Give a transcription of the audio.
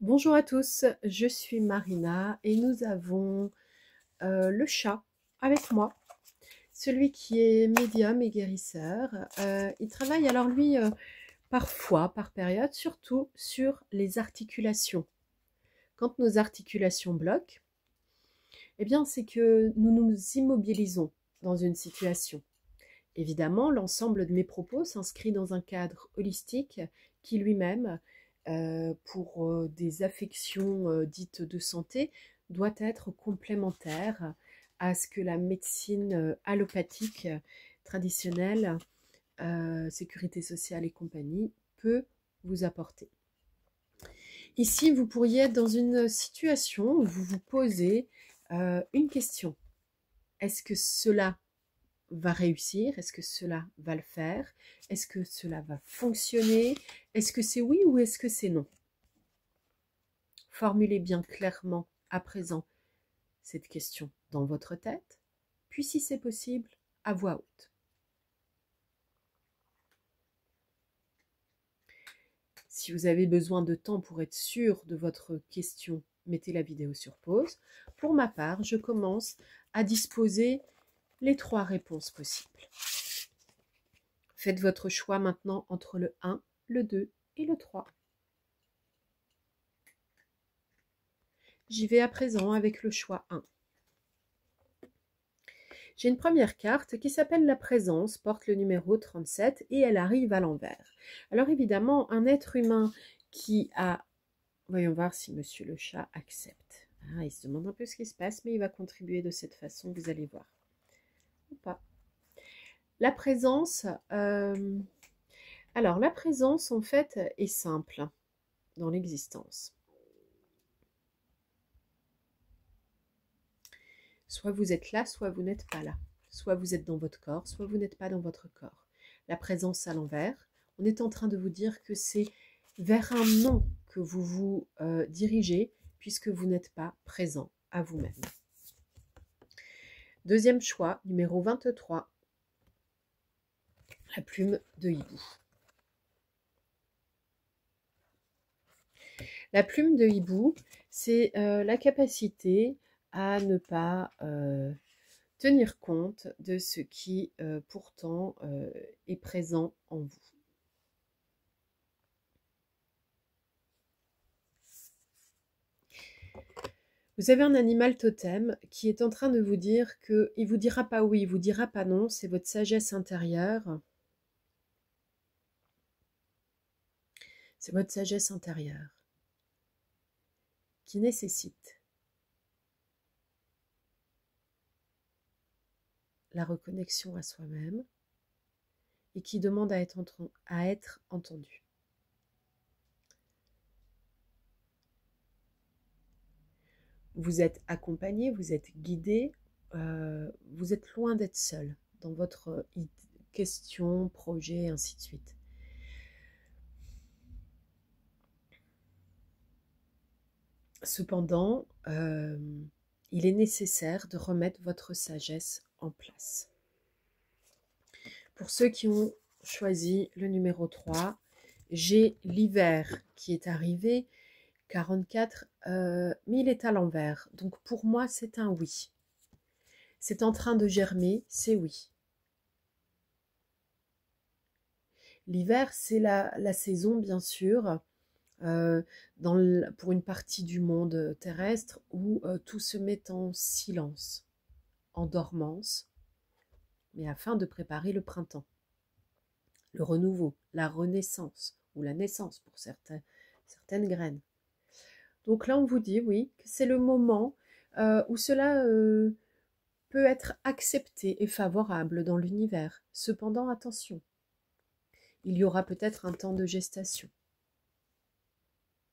Bonjour à tous, je suis Marina et nous avons le chat avec moi, celui qui est médium et guérisseur. Il travaille alors lui parfois, par période, surtout sur les articulations. Quand nos articulations bloquent, eh bien c'est que nous nous immobilisons dans une situation. Évidemment, l'ensemble de mes propos s'inscrit dans un cadre holistique qui lui-même, pour des affections dites de santé, doit être complémentaire à ce que la médecine allopathique traditionnelle, sécurité sociale et compagnie, peut vous apporter. Ici, vous pourriez être dans une situation où vous vous posez une question. Est-ce que cela va réussir? Est-ce que cela va le faire? Est-ce que cela va fonctionner? Est-ce que c'est oui ou est-ce que c'est non? Formulez bien clairement à présent cette question dans votre tête, puis si c'est possible, à voix haute. Si vous avez besoin de temps pour être sûr de votre question, mettez la vidéo sur pause. Pour ma part, je commence à disposer les 3 réponses possibles. Faites votre choix maintenant entre le 1, le 2 et le 3. J'y vais à présent avec le choix 1. J'ai une première carte qui s'appelle la présence, porte le numéro 37 et elle arrive à l'envers. Alors évidemment, un être humain qui a... Voyons voir si monsieur le chat accepte. Ah, il se demande un peu ce qui se passe, mais il va contribuer de cette façon, vous allez voir. Ou pas. La présence... Alors, la présence, en fait, est simple dans l'existence. Soit vous êtes là, soit vous n'êtes pas là. Soit vous êtes dans votre corps, soit vous n'êtes pas dans votre corps. La présence à l'envers, on est en train de vous dire que c'est vers un non que vous vous dirigez, puisque vous n'êtes pas présent à vous-même. Deuxième choix, numéro 23, la plume de hibou. La plume de hibou, c'est la capacité à ne pas tenir compte de ce qui pourtant est présent en vous. Vous avez un animal totem qui est en train de vous dire qu'il ne vous dira pas oui, il ne vous dira pas non, c'est votre sagesse intérieure. C'est votre sagesse intérieure qui nécessite la reconnexion à soi-même et qui demande à être entendu. Vous êtes accompagné, vous êtes guidé, vous êtes loin d'être seul dans votre question, projet, ainsi de suite. Cependant, il est nécessaire de remettre votre sagesse en place. Pour ceux qui ont choisi le numéro 3, j'ai l'hiver qui est arrivé, 44, mais il est à l'envers. Donc pour moi, c'est un oui. C'est en train de germer, c'est oui. L'hiver, c'est la saison, bien sûr, pour une partie du monde terrestre où tout se met en silence, en dormance, mais afin de préparer le printemps, le renouveau, la renaissance, ou la naissance pour certaines graines. Donc là, on vous dit, oui, que c'est le moment où cela peut être accepté et favorable dans l'univers. Cependant, attention, il y aura peut-être un temps de gestation.